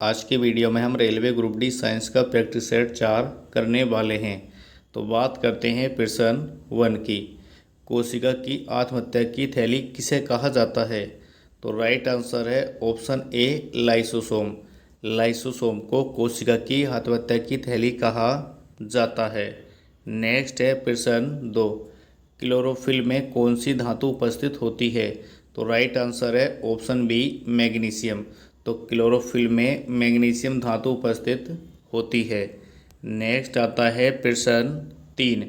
आज के वीडियो में हम रेलवे ग्रुप डी साइंस का प्रैक्टिस सेट 4 करने वाले हैं। तो बात करते हैं प्रश्न 1 की। कोशिका की आत्महत्या की थैली किसे कहा जाता है? तो राइट आंसर है ऑप्शन ए लाइसोसोम। लाइसोसोम को कोशिका की आत्महत्या की थैली कहा जाता है। नेक्स्ट है प्रश्न 2। क्लोरोफिल में कौन सी धातु उपस्थित होती है? तो राइट आंसर है ऑप्शन बी मैग्नीशियम। तो क्लोरोफिल में मैग्नीशियम धातु उपस्थित होती है। नेक्स्ट आता है प्रश्न 3।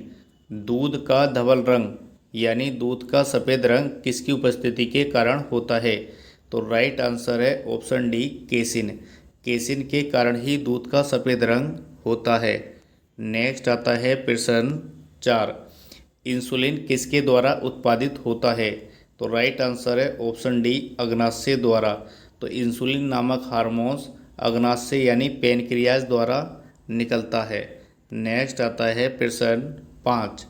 दूध का धवल रंग यानी दूध का सफ़ेद रंग किसकी उपस्थिति के कारण होता है? तो राइट आंसर है ऑप्शन डी केसिन। केसिन के कारण ही दूध का सफ़ेद रंग होता है। नेक्स्ट आता है प्रश्न 4। इंसुलिन किसके द्वारा उत्पादित होता है? तो राइट आंसर है ऑप्शन डी अग्नाशय द्वारा। तो इंसुलिन नामक हार्मोन्स अग्नाशय यानी पैनक्रियाज द्वारा निकलता है। नेक्स्ट आता है प्रश्न 5।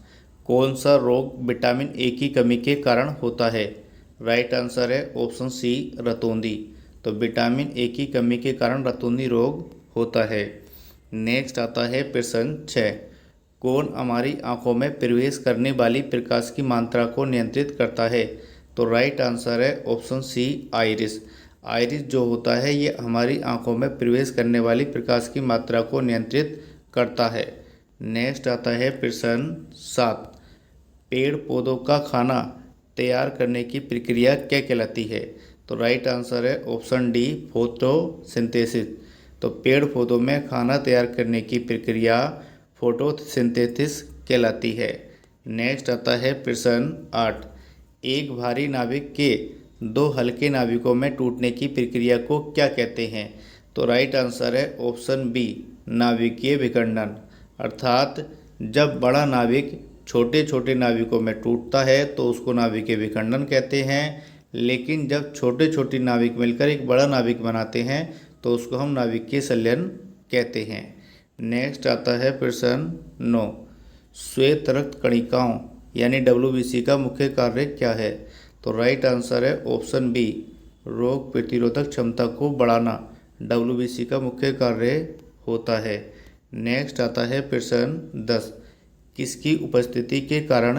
कौन सा रोग विटामिन ए की कमी के कारण होता है? राइट आंसर है ऑप्शन सी रतौंधी। तो विटामिन ए की कमी के कारण रतौंधी रोग होता है। नेक्स्ट आता है प्रश्न 6। कौन हमारी आंखों में प्रवेश करने वाली प्रकाश की मात्रा को नियंत्रित करता है? तो राइट आंसर है ऑप्शन सी आइरिस। आइरिस जो होता है ये हमारी आंखों में प्रवेश करने वाली प्रकाश की मात्रा को नियंत्रित करता है। नेक्स्ट आता है प्रश्न 7। पेड़ पौधों का खाना तैयार करने की प्रक्रिया क्या कहलाती है? तो राइट आंसर है ऑप्शन डी फोटोसिंथेसिस। तो पेड़ पौधों में खाना तैयार करने की प्रक्रिया फोटोसिंथेसिस कहलाती है। नेक्स्ट आता है प्रश्न 8। एक भारी नाविक के दो हल्के नाविकों में टूटने की प्रक्रिया को क्या कहते हैं? तो राइट आंसर है ऑप्शन बी नाभिकीय विखंडन। अर्थात जब बड़ा नाविक छोटे छोटे नाविकों में टूटता है तो उसको नाभिकीय विखंडन कहते हैं, लेकिन जब छोटे छोटे नाविक मिलकर एक बड़ा नाविक बनाते हैं तो उसको हम नाभिकीय संलयन कहते हैं। नेक्स्ट आता है प्रश्न 9। श्वेत रक्त कणिकाओं यानी WBC का मुख्य कार्य क्या है? तो राइट आंसर है ऑप्शन बी रोग प्रतिरोधक क्षमता को बढ़ाना WBC का मुख्य कार्य होता है। नेक्स्ट आता है प्रश्न 10। किसकी उपस्थिति के कारण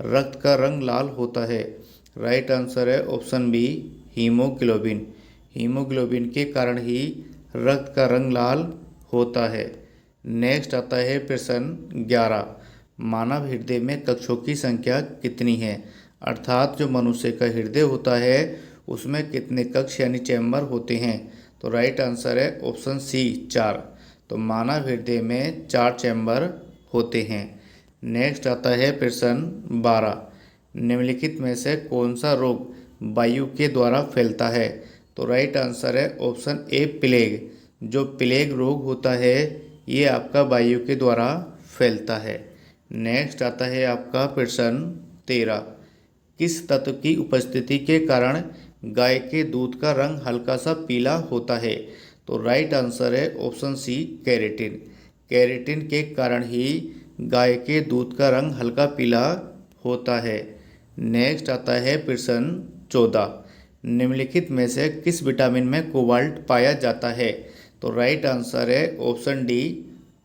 रक्त का रंग लाल होता है? राइट आंसर है ऑप्शन बी हीमोग्लोबिन। हीमोग्लोबिन के कारण ही रक्त का रंग लाल होता है। नेक्स्ट आता है प्रश्न 11। मानव हृदय में कक्षों की संख्या कितनी है? अर्थात जो मनुष्य का हृदय होता है उसमें कितने कक्ष यानी चैम्बर होते हैं? तो राइट आंसर है ऑप्शन सी 4। तो मानव हृदय में 4 चैम्बर होते हैं। नेक्स्ट आता है प्रश्न 12। निम्नलिखित में से कौन सा रोग वायु के द्वारा फैलता है? तो राइट आंसर है ऑप्शन ए प्लेग। जो प्लेग रोग होता है ये आपका वायु के द्वारा फैलता है। नेक्स्ट आता है आपका प्रश्न 13। किस तत्व की उपस्थिति के कारण गाय के दूध का रंग हल्का सा पीला होता है? तो राइट आंसर है ऑप्शन सी कैरेटिन। कैरेटिन के कारण ही गाय के दूध का रंग हल्का पीला होता है। नेक्स्ट आता है प्रश्न 14। निम्नलिखित में से किस विटामिन में कोबाल्ट पाया जाता है? तो राइट आंसर है ऑप्शन डी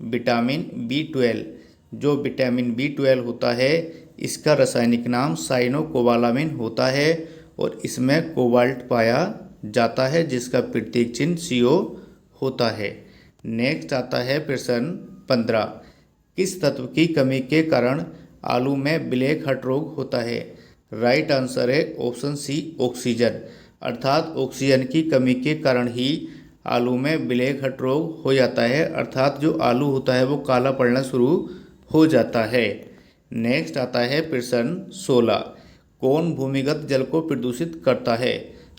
विटामिन B12। जो विटामिन B12 होता है इसका रासायनिक नाम साइनोकोबालामिन होता है और इसमें कोबाल्ट पाया जाता है जिसका प्रतीक चिन्ह CO होता है। नेक्स्ट आता है प्रश्न 15। किस तत्व की कमी के कारण आलू में ब्लैक हट रोग होता है? राइट आंसर है ऑप्शन सी ऑक्सीजन। अर्थात ऑक्सीजन की कमी के कारण ही आलू में ब्लैक हट रोग हो जाता है। अर्थात जो आलू होता है वो काला पड़ना शुरू हो जाता है। नेक्स्ट आता है प्रश्न 16। कौन भूमिगत जल को प्रदूषित करता है?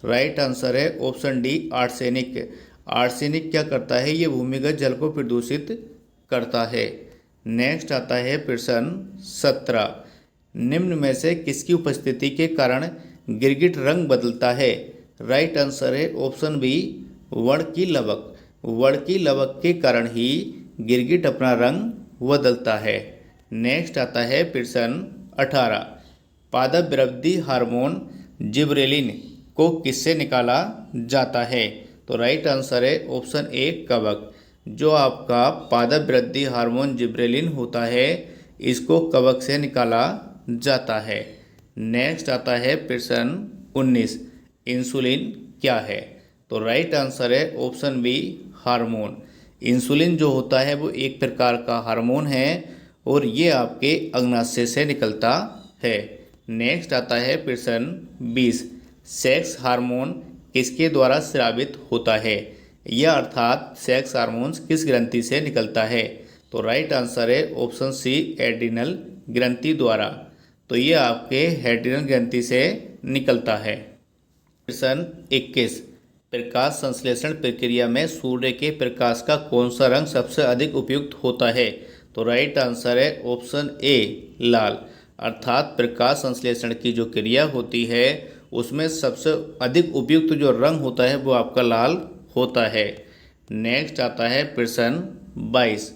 राइट आंसर है ऑप्शन डी आर्सेनिक। आर्सेनिक क्या करता है? ये भूमिगत जल को प्रदूषित करता है। नेक्स्ट आता है प्रश्न 17। निम्न में से किसकी उपस्थिति के कारण गिरगिट रंग बदलता है? राइट आंसर है ऑप्शन बी वर्ण की लवक। वर्ण की लवक के कारण ही गिरगिट अपना रंग बदलता है। नेक्स्ट आता है प्रश्न 18। पादप वृद्धि हार्मोन जिबरेलिन को किससे निकाला जाता है? तो राइट आंसर है ऑप्शन ए कवक। जो आपका पादप वृद्धि हार्मोन जिब्रेलिन होता है, इसको कवक से निकाला जाता है। नेक्स्ट आता है प्रश्न 19, इंसुलिन क्या है? तो राइट आंसर है ऑप्शन बी हार्मोन। इंसुलिन जो होता है वो एक प्रकार का हार्मोन है और ये आपके अग्नाशय से निकलता है। नेक्स्ट आता है प्रश्न 20, सेक्स हार्मोन किसके द्वारा स्रावित होता है? यह अर्थात सेक्स हार्मोन्स किस ग्रंथि से निकलता है? तो राइट आंसर है ऑप्शन सी एड्रिनल ग्रंथि द्वारा। तो ये आपके एड्रिनल ग्रंथि से निकलता है। प्रश्न 21, प्रकाश संश्लेषण प्रक्रिया में सूर्य के प्रकाश का कौन सा रंग सबसे अधिक उपयुक्त होता है? तो राइट आंसर है ऑप्शन ए लाल। अर्थात प्रकाश संश्लेषण की जो क्रिया होती है उसमें सबसे अधिक उपयुक्त जो रंग होता है वो आपका लाल होता है। नेक्स्ट आता है प्रश्न 22,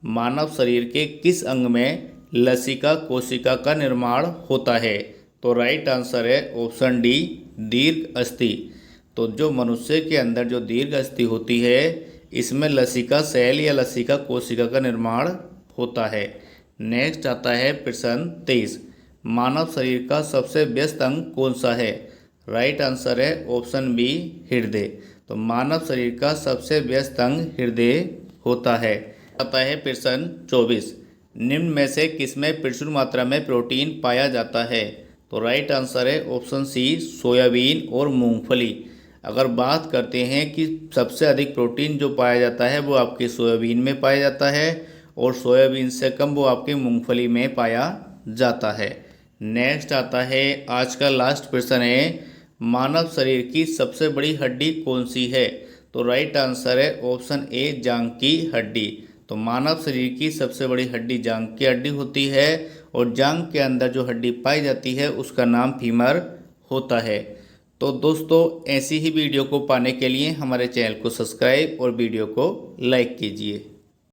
मानव शरीर के किस अंग में लसिका कोशिका का निर्माण होता है? तो राइट आंसर है ऑप्शन डी दीर्घ अस्थि। तो जो मनुष्य के अंदर जो दीर्घ अस्थि होती है, इसमें लसिका सेल या लसिका कोशिका का निर्माण होता है। नेक्स्ट आता है प्रश्न 23, मानव शरीर का सबसे व्यस्त अंग कौन सा है? राइट आंसर है ऑप्शन बी हृदय। तो मानव शरीर का सबसे व्यस्त अंग हृदय होता है। आता है प्रश्न 24, निम्न में से किसमें प्रचुर मात्रा में प्रोटीन पाया जाता है? तो राइट आंसर है ऑप्शन सी सोयाबीन और मूंगफली। अगर बात करते हैं कि सबसे अधिक प्रोटीन जो पाया जाता है वो आपके सोयाबीन में पाया जाता है और सोयाबीन से कम वो आपके मूंगफली में पाया जाता है। नेक्स्ट आता है आज का लास्ट प्रश्न है, मानव शरीर की सबसे बड़ी हड्डी कौन सी है? तो राइट आंसर है ऑप्शन ए जांघ की हड्डी। तो मानव शरीर की सबसे बड़ी हड्डी जांघ की हड्डी होती है और जांघ के अंदर जो हड्डी पाई जाती है उसका नाम फीमर होता है। तो दोस्तों ऐसी ही वीडियो को पाने के लिए हमारे चैनल को सब्सक्राइब और वीडियो को लाइक कीजिए।